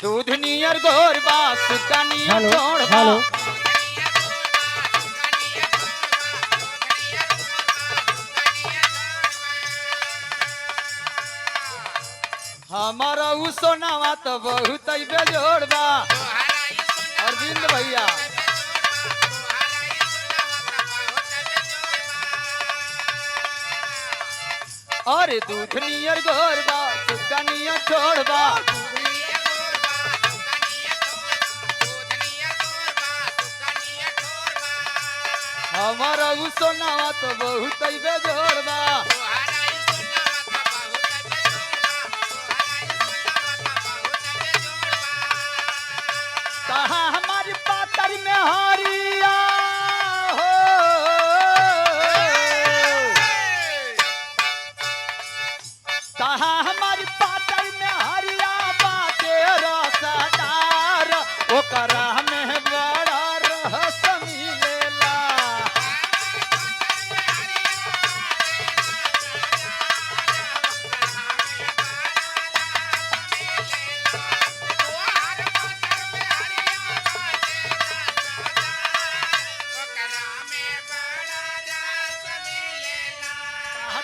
दूध नियर गोर बा सुगा नियर छोड़ बा हेलो हमारा उ सोनावा तो बहुत ही बेजोड़ बा अरविंद भैया अरे दूध नियर गोर बा सुगा नियर छोड़ बा हमारा उ सोनावा तो बहुत ही बेजोड़ बा कहाँ हमारी पातर में हारिया हो कहाँ हमारी पातर में हारिया बाटे रसदार ओकरा में बड़ा रस मिलेला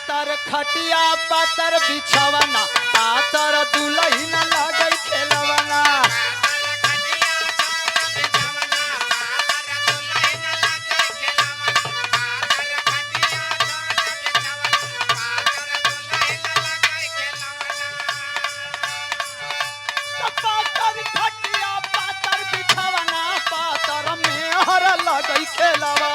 पातर खटिया पातर बिछवना पातर दुलहिन लगई खेलवना पातर खटिया पातर बिछवना पातर में हर लगई खेलवा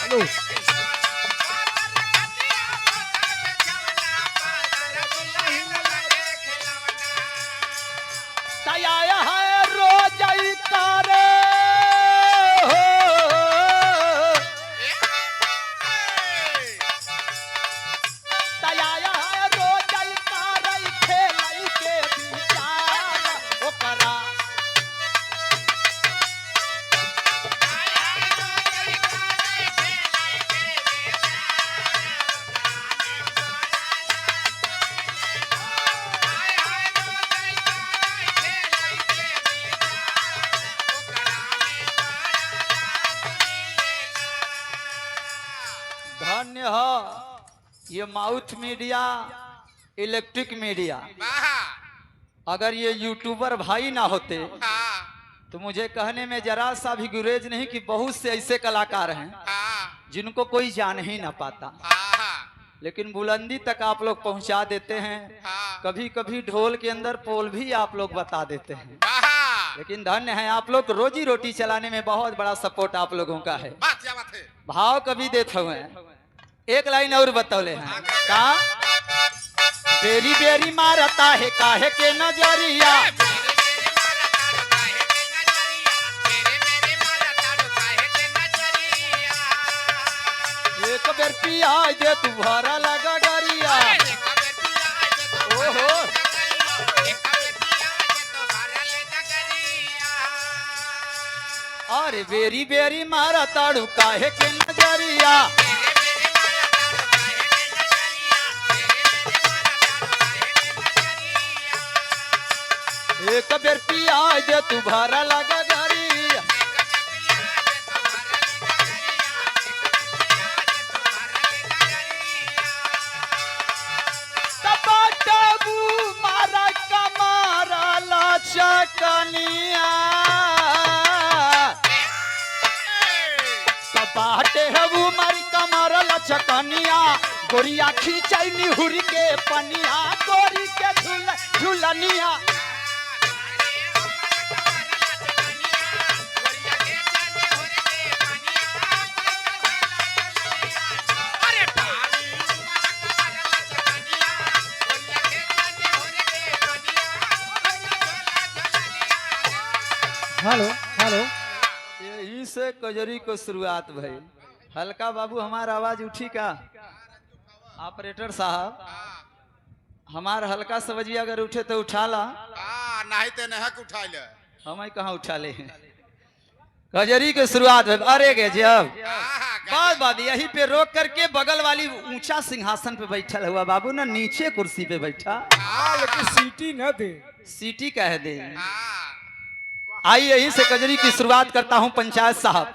हेलो तयाया है रोज ही करे हो तयाया है रोज ही करे खेलई के विचार ओकरा धन्य हो ये माउथ मीडिया इलेक्ट्रिक मीडिया अगर ये यूट्यूबर भाई ना होते तो मुझे कहने में जरा सा भी गुरेज नहीं कि बहुत से ऐसे कलाकार हैं जिनको कोई जान ही ना पाता लेकिन बुलंदी तक आप लोग पहुंचा देते हैं कभी कभी ढोल के अंदर पोल भी आप लोग बता देते हैं लेकिन धन्य है आप लोग रोजी रोटी चलाने में बहुत बड़ा सपोर्ट आप लोगों का है भाव कभी देते हुए एक लाइन और बतौले हैं का बेरी बेरी मारता है काहे के नजरिया एक बेर पिया दे तू भरा लगा गरिया ओहो अरे बेरी बेरी मारा ताड़ू काहे के नजरिया एक बेर पिया दे तू भरा लगा गरिया तबाटबू मारा कमारा लचकनिया तबाटे हबू मारी कमारा लचकनिया गोरिया खींचाई निहुरी के पनिया गोरी के झुलनिया हेलो हेलो यही से कजरी को शुरुआत भई हल्का बाबू हमारा आवाज उठी का ऑपरेटर साहब हमार हल्का सवजिया अगर उठे तो उठा ला नहीं ते नहक उठा ले हम कहाँ उठा ले कजरी के शुरुआत भई अरे गे जब बात बात यही पे रोक करके बगल वाली ऊंचा सिंहासन पे बैठल हुआ बाबू ना नीचे कुर्सी पे बैठा। हाँ, लेकिन सीटी न दे। सीटी कह दे। आई यहीं से कजरी की शुरुआत करता हूं पंचायत साहब।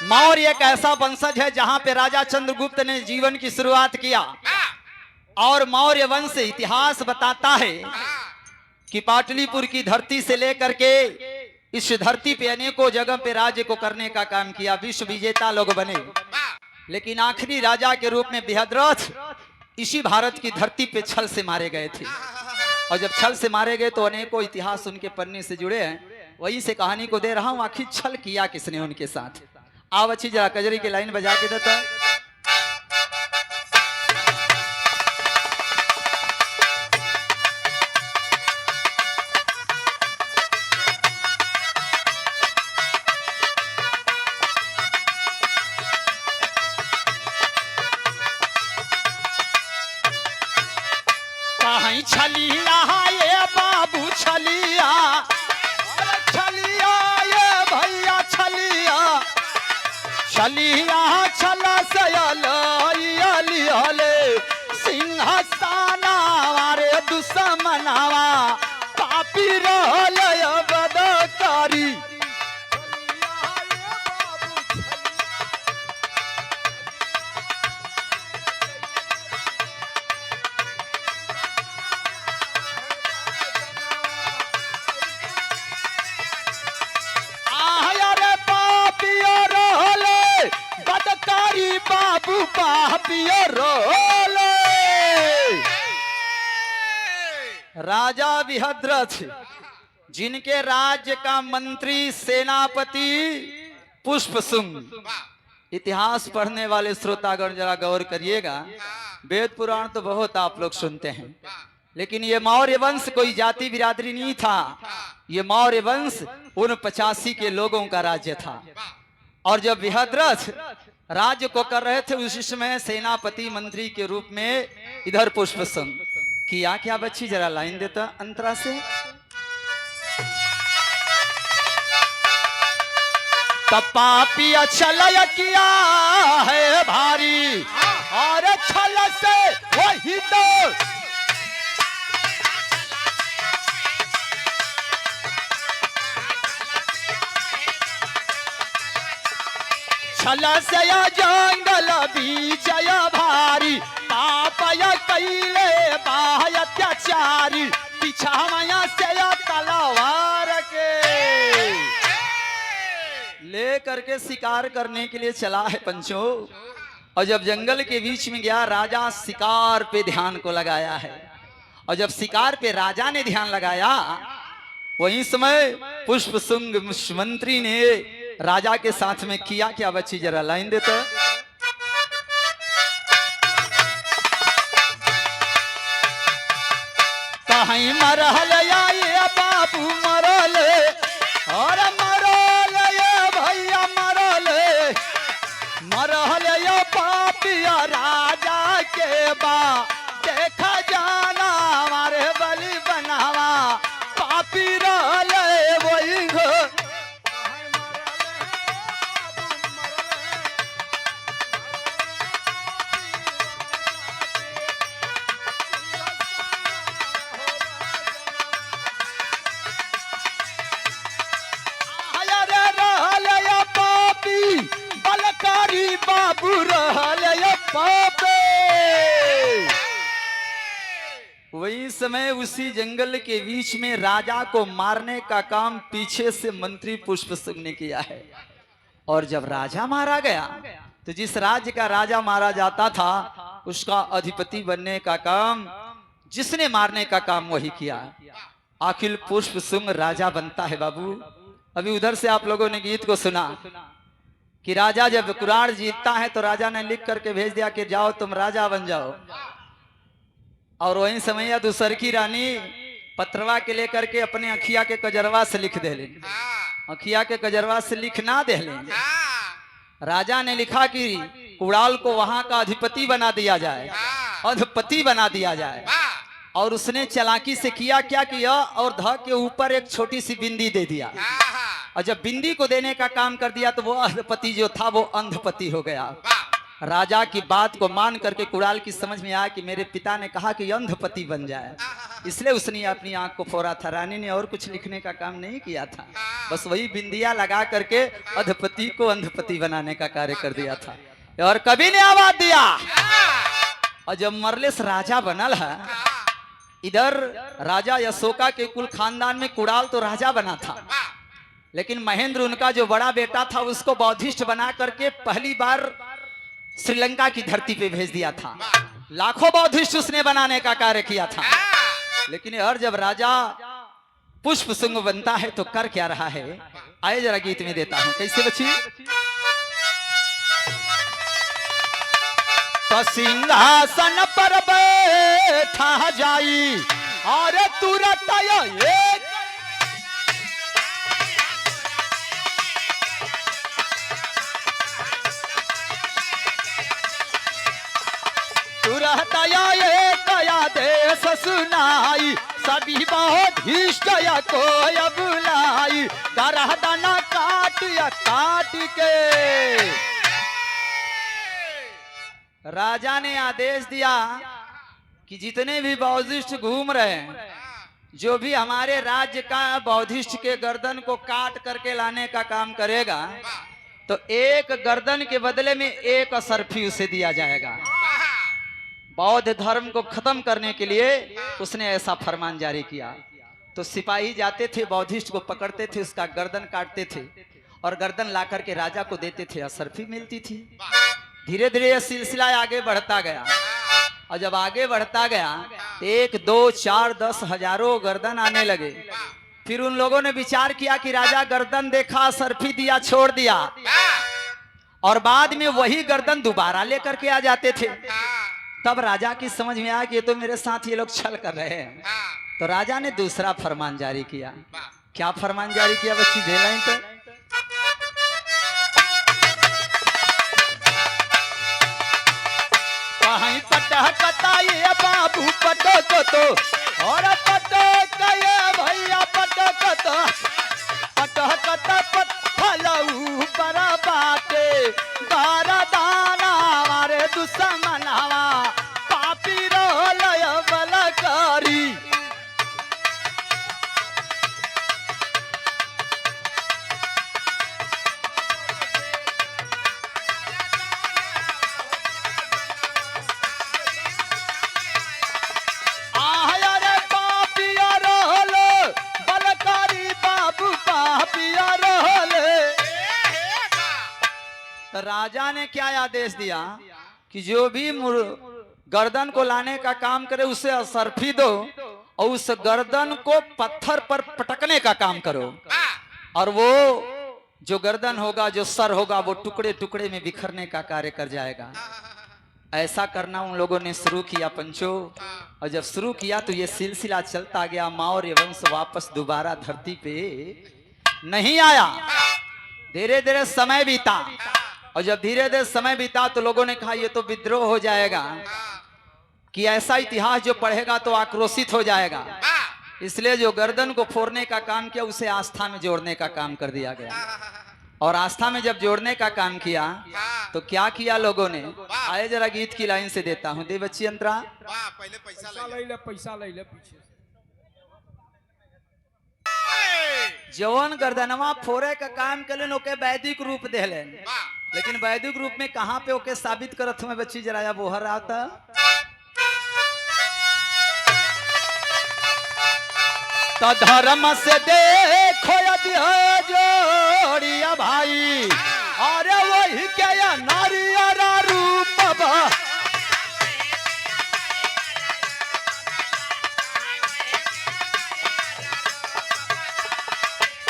मौर्य एक ऐसा वंशज है जहां पे राजा चंद्रगुप्त ने जीवन की शुरुआत किया और मौर्य वंश इतिहास बताता है कि पाटलिपुत्र की धरती से लेकर के इस धरती पे अनेकों जगह पे राज्य को करने का काम किया, विश्व विजेता लोग बने, लेकिन आखिरी राजा के रूप में बृहद्रथ इसी भारत की धरती पे छल से मारे गए थे। और जब छल से मारे गए तो अनेकों इतिहास उनके पन्ने से जुड़े हैं। वहीं से कहानी को दे रहा हूं, आखिर छल किया किसने उनके साथ। आओ अच्छी जरा कजरी की लाइन बजा के देता। कहीं छलिया ये बाबू छलिया, अरे छलिया ये भैया छलिया, छलिया छला सयले सिंहासनावा रे दुश्मनावा पापी रहले बदकारी। बाबू पापियो रोले। राजा बृहद्रथ जिनके राज्य का मंत्री सेनापति पुष्पशुंग। इतिहास पढ़ने वाले श्रोतागण जरा गौर करिएगा, वेद पुराण तो बहुत आप लोग सुनते हैं, लेकिन ये मौर्य वंश कोई जाति बिरादरी नहीं था। ये मौर्य वंश उन 85 के लोगों का राज्य था। और जब बृहद्रथ राज्य को कर रहे थे उसी समय सेनापति मंत्री के रूप में इधर पुष्पशुंग किया क्या बच्ची जरा लाइन देता अंतरा से। पापी छल किया है भारी और छल से वही तो छल से जंगल बीच भारी पापया कैले बाह्य अत्याचारी पिछावया से तलवार के ले करके शिकार करने के लिए चला है पंचो। और जब जंगल के बीच में गया राजा शिकार पे ध्यान को लगाया है। और जब शिकार पे राजा ने ध्यान लगाया वही समय पुष्पशुंग मंत्री ने राजा के साथ में किया क्या बच्ची जरा लाइन देता। कहीं मरहल या ये बाबू मरल और मरल ये भैया मरल मरहल या पापिया राजा के बा देखा जाना हमारे बलि बनावा पापी रहल वही बाबू रहल पापे। वही समय उसी जंगल के बीच में राजा को मारने का काम पीछे से मंत्री पुष्पशुंग ने किया है। और जब राजा मारा गया तो जिस राज्य का राजा मारा जाता था उसका अधिपति बनने का काम जिसने मारने का काम वही किया। आखिर पुष्पशुंग राजा बनता है बाबू। अभी उधर से आप लोगों ने गीत को सुना कि राजा जब कुरान जीतता है तो राजा ने लिख करके भेज दिया कि जाओ तुम राजा बन जाओ। और वही समय दूसर की रानी पत्रवा के लेकर के अपने अखिया के कजरवा से लिख दे लें। अखिया के कजरवा से लिख ना दे लें। राजा ने लिखा कि कुड़ाल को वहां का अधिपति बना दिया जाए, अधिपति बना दिया जाए। और उसने चालाकी से किया क्या किया और ध के ऊपर एक छोटी सी बिंदी दे दिया। और जब बिंदी को देने का काम कर दिया तो वो अधपति जो था वो अंधपति हो गया। राजा की बात को मान करके कुड़ाल की समझ में आया कि मेरे पिता ने कहा कि अंधपति बन जाए, इसलिए उसने अपनी आंख को फोड़ा था। रानी ने और कुछ लिखने का काम नहीं किया था, बस वही बिंदिया लगा करके अधपति को अंधपति बनाने का कार्य कर दिया था। और कवि ने आवाज दिया और जब मरलेस राजा बनल है, इधर राजा अशोका के कुल खानदान में कुड़ाल तो राजा बना था, लेकिन महेंद्र उनका जो बड़ा बेटा था उसको बौद्धिष्ट बना करके पहली बार श्रीलंका की धरती पे भेज दिया था। लाखों बौद्धिष्ट उसने बनाने का कार्य किया था। लेकिन हर जब राजा पुष्प शुंग बनता है तो कर क्या रहा है, आए जरा गीत में देता हूं। कैसे बच्ची? तो सिंहासन पर बैठा जाई और तुरंत एक तुरंत एक आदेश सुनाई, सभी बौद्धिष्ट को बुलाई, गर्दन काट के राजा ने आदेश दिया कि जितने भी बौद्धिष्ट घूम रहे हैं, जो भी हमारे राज्य का बौद्धिष्ट के गर्दन को काट करके लाने का काम करेगा तो एक गर्दन के बदले में एक असरफी उसे दिया जाएगा। बौद्ध धर्म को खत्म करने के लिए उसने ऐसा फरमान जारी किया। तो सिपाही जाते थे, बौद्धिष्ट को पकड़ते थे, उसका गर्दन काटते थे और गर्दन ला करके राजा को देते थे, असरफी मिलती थी। धीरे धीरे यह सिलसिला आगे बढ़ता गया और जब आगे बढ़ता गया 1, 2, 4, 10 हजारों गर्दन आने लगे। फिर उन लोगों ने विचार किया कि राजा गर्दन देखा, असरफी दिया, छोड़ दिया, और बाद में वही गर्दन दोबारा लेकर के आ जाते थे। तब राजा की समझ में आया कि ये तो मेरे साथ ये लोग छल कर रहे हैं। तो राजा ने दूसरा फरमान जारी किया। क्या फरमान जारी किया बच्ची? दे लाइन पे। कहीं पटकता ये बाबू पटक तो, और पटक ये भैया पटक तो, पटकता पत्थलऊ पर बाटे बारा दाना मारे दुश्मनावा पापी रोलय बलकारी। राजा ने क्या आदेश दिया कि जो भी गर्दन को लाने का काम करे उसे असरफी दो और उस गर्दन को पत्थर पर पटकने का काम करो, और वो जो गर्दन होगा, जो सर होगा, वो टुकड़े टुकड़े में बिखरने का कार्य कर जाएगा। ऐसा करना उन लोगों ने शुरू किया पंचो, और जब शुरू किया तो ये सिलसिला चलता गया। मौर्य वंश वापस दोबारा धरती पे नहीं आया। धीरे धीरे समय बीता, और जब धीरे धीरे समय बीता तो लोगों ने कहा ये तो विद्रोह हो जाएगा, कि ऐसा इतिहास जो पढ़ेगा तो आक्रोशित हो जाएगा। इसलिए जो गर्दन को फोड़ने का काम किया उसे आस्था में जोड़ने का काम कर दिया गया। और आस्था में जब जोड़ने का काम किया तो क्या किया लोगों ने, आए जरा गीत की लाइन से देता हूं। दे बच्ची अंतरा। पहले पैसा ले ले पीछे से। जवन गर्दनवा फोड़े का काम कलन ओके वैदिक रूप देहलन, लेकिन वैदिक रूप में कहां पे ओके साबित करत हूं बच्ची, जरा या बोहर आता। तो धर्म से देखो जोड़िया भाई, अरे वही के या नारियरा रूप बा,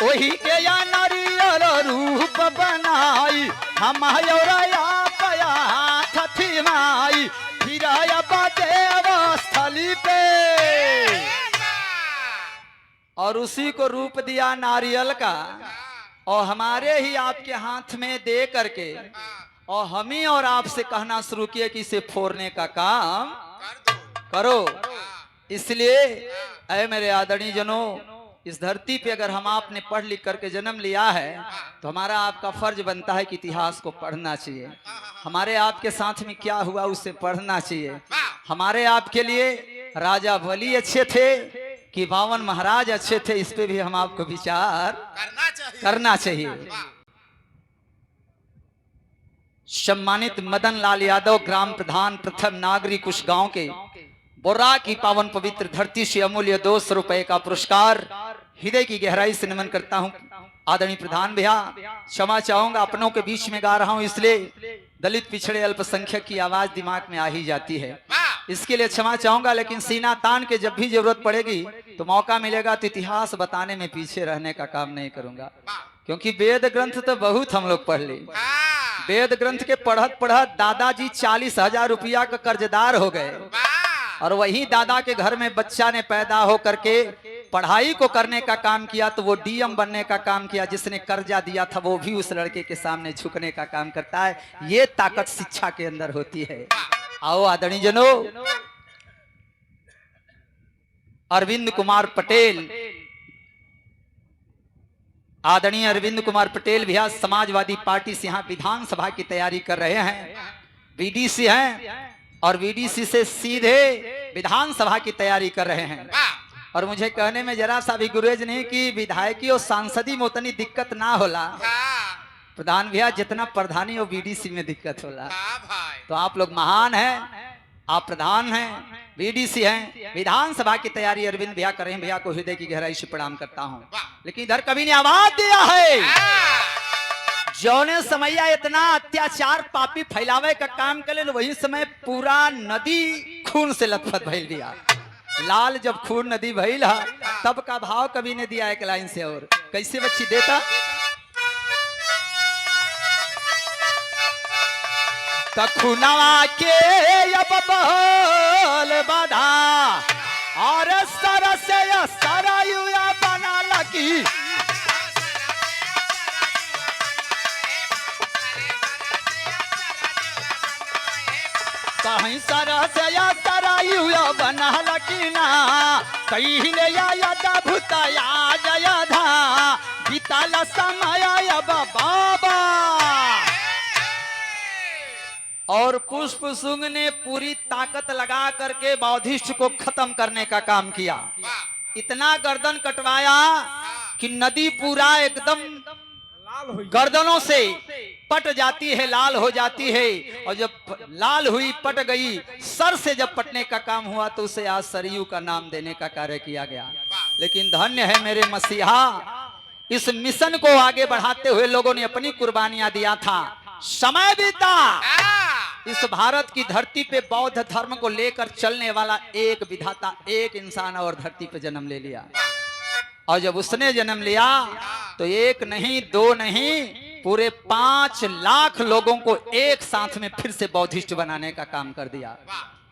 वही के या नारियल रूप बनाई, हम थी माई फिर देव स्थली पे, और उसी को रूप दिया नारियल का, और हमारे ही आपके हाथ में दे करके, और हम ही और आपसे कहना शुरू किए कि इसे फोड़ने का काम करो। इसलिए ऐ मेरे आदरणीय जनों, इस धरती पे अगर हम आपने पढ़ लिख करके जन्म लिया है तो हमारा आपका फर्ज बनता है कि इतिहास को पढ़ना चाहिए। हमारे आपके साथ में क्या हुआ उसे पढ़ना चाहिए। हमारे आपके लिए राजा बलि अच्छे थे कि बावन महाराज अच्छे थे, इस पे भी हम आपको विचार करना चाहिए। सम्मानित मदन लाल यादव, ग्राम प्रधान, प्रथम नागरिक उस गांव के, बोर्रा की पावन पवित्र धरती से अमूल्य 200 रुपए का पुरस्कार हृदय की गहराई से नमन करता हूं। आदरणीय प्रधान भैया, क्षमा चाहूंगा, अपनों के बीच में गा रहा हूं इसलिए दलित पिछड़े अल्पसंख्यक की आवाज दिमाग में आ ही जाती है, इसके लिए क्षमा चाहूंगा। लेकिन सीना तान के जब भी जरूरत पड़ेगी तो मौका मिलेगा तो इतिहास बताने में पीछे रहने का काम नहीं करूंगा, क्योंकि वेद ग्रंथ तो बहुत हम लोग पढ़ ली। वेद ग्रंथ के पढ़त पढ़त दादाजी 40,000 रुपया का कर्जदार हो गए, और वही दादा के घर में बच्चा ने पैदा हो करके पढ़ाई को करने का काम किया तो वो डीएम बनने का काम किया। जिसने कर्जा दिया था वो भी उस लड़के के सामने झुकने का काम करता है। ये ताकत शिक्षा के अंदर होती है। आओ आदरणीय जनों, अरविंद कुमार पटेल, आदरणीय अरविंद कुमार पटेल भैया समाजवादी पार्टी से यहाँ विधानसभा की तैयारी कर रहे हैं, बीडीसी हैं और बीडीसी से सीधे विधानसभा की तैयारी कर रहे हैं। और मुझे कहने में जरा सा भी गुरेज नहीं कि विधायकी और सांसदी में उतनी दिक्कत ना होला, प्रधान भैया जितना प्रधानी और बीडीसी में दिक्कत होला। तो आप लोग महान हैं, आप प्रधान हैं, बीडीसी हैं, विधानसभा की तैयारी अरविंद भैया कर रहे हैं। भैया को हृदय की गहराई से प्रणाम करता हूं। लेकिन इधर कभी ने आवाज दिया है, जौने समय इतना अत्याचार पापी फैलावे का काम करे, वही समय पूरा नदी खून से लथपथ भइल दिया। लाल जब खून नदी भइल तब का भाव कभी ने दिया एक लाइन से, और कैसे बच्ची देता, खूनवा के अब बहल बाधा और सर से सरयुआ बना लगी, कहीं सर से सरयुआ बना लगी ना, कहीं ले यादा भूतया जया धा बीतल समय अब बाबा। और पुष्प सुंग ने पूरी ताकत लगा करके बौद्धिष्ट को खत्म करने का काम किया। इतना गर्दन कटवाया कि नदी पूरा एकदम गर्दनों से पट जाती है, लाल हो जाती है। और जब लाल हुई, पट गई, सर से जब पटने का काम हुआ तो उसे आज सरयू का नाम देने का कार्य किया गया। लेकिन धन्य है मेरे मसीहा, इस मिशन को आगे बढ़ाते हुए लोगों ने अपनी कुर्बानियां दिया था। समय बीता, इस भारत की धरती पे बौद्ध धर्म को लेकर चलने वाला एक विधाता, एक इंसान और धरती पे जन्म ले लिया। और जब उसने जन्म लिया तो एक नहीं, दो नहीं, पूरे 5 लाख लोगों को एक साथ में फिर से बौद्धिस्ट बनाने का काम कर दिया।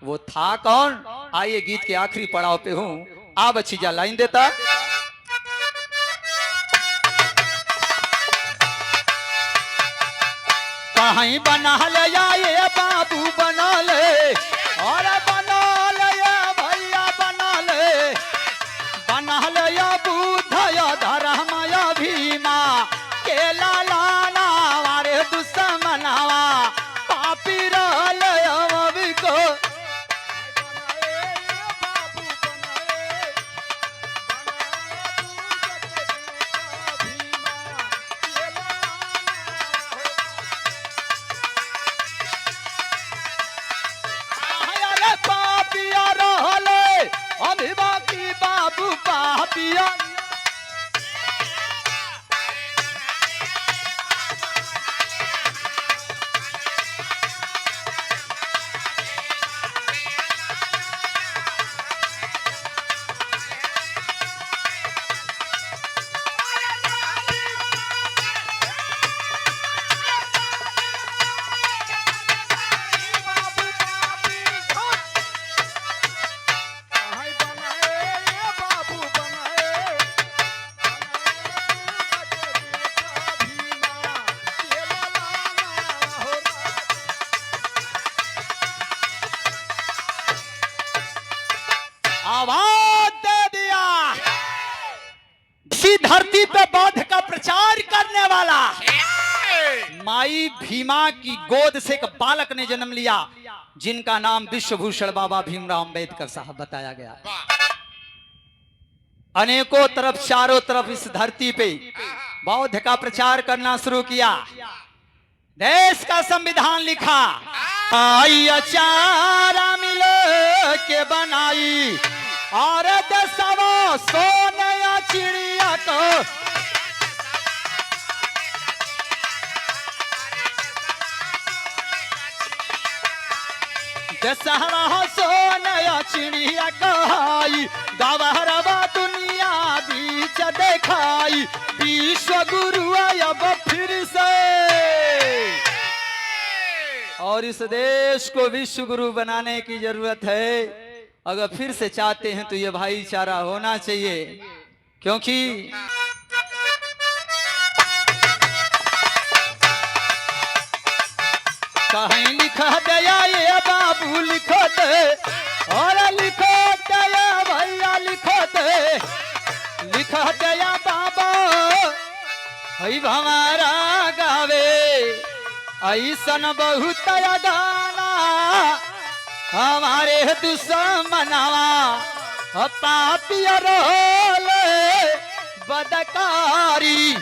वो था कौन? आइए गीत के आखिरी पड़ाव पे हूं, आ बच्ची जा लाइन देता। कहीं बना ले ये बाबू बना ले, और बना ले भैया बना ले, बना ले या बुद्ध या धर्म या भीमा के लालाना वारे दुश्मनावा पापी रहले अभी को। धरती पे बौद्ध का प्रचार करने वाला माई भीमा की गोद से एक बालक ने जन्म लिया, जिनका नाम विश्वभूषण बाबा भीमराव अंबेडकर साहब बताया गया है। अनेकों तरफ चारों तरफ इस धरती पे बौद्ध का प्रचार करना शुरू किया, देश का संविधान लिखा, आई अचारा मिलो के बनाई और दसवा सोने चिड़िया को दशहरा सोने चिड़िया कहाई, गवहरवा दुनिया बीच देखाई, विश्व गुरु अब फिर से और इस देश को विश्व गुरु बनाने की जरूरत है। अगर फिर से चाहते हैं तो ये भाईचारा होना चाहिए, क्योंकि कहीं लिखा दया ये बाबू लिखो दे और लिखो दया भैया लिखो दे, लिखो दया बाबा हई हमारा गावे ऐसन बहुत गाना हमारे दुश्मनवा पापिया रोले बदकारी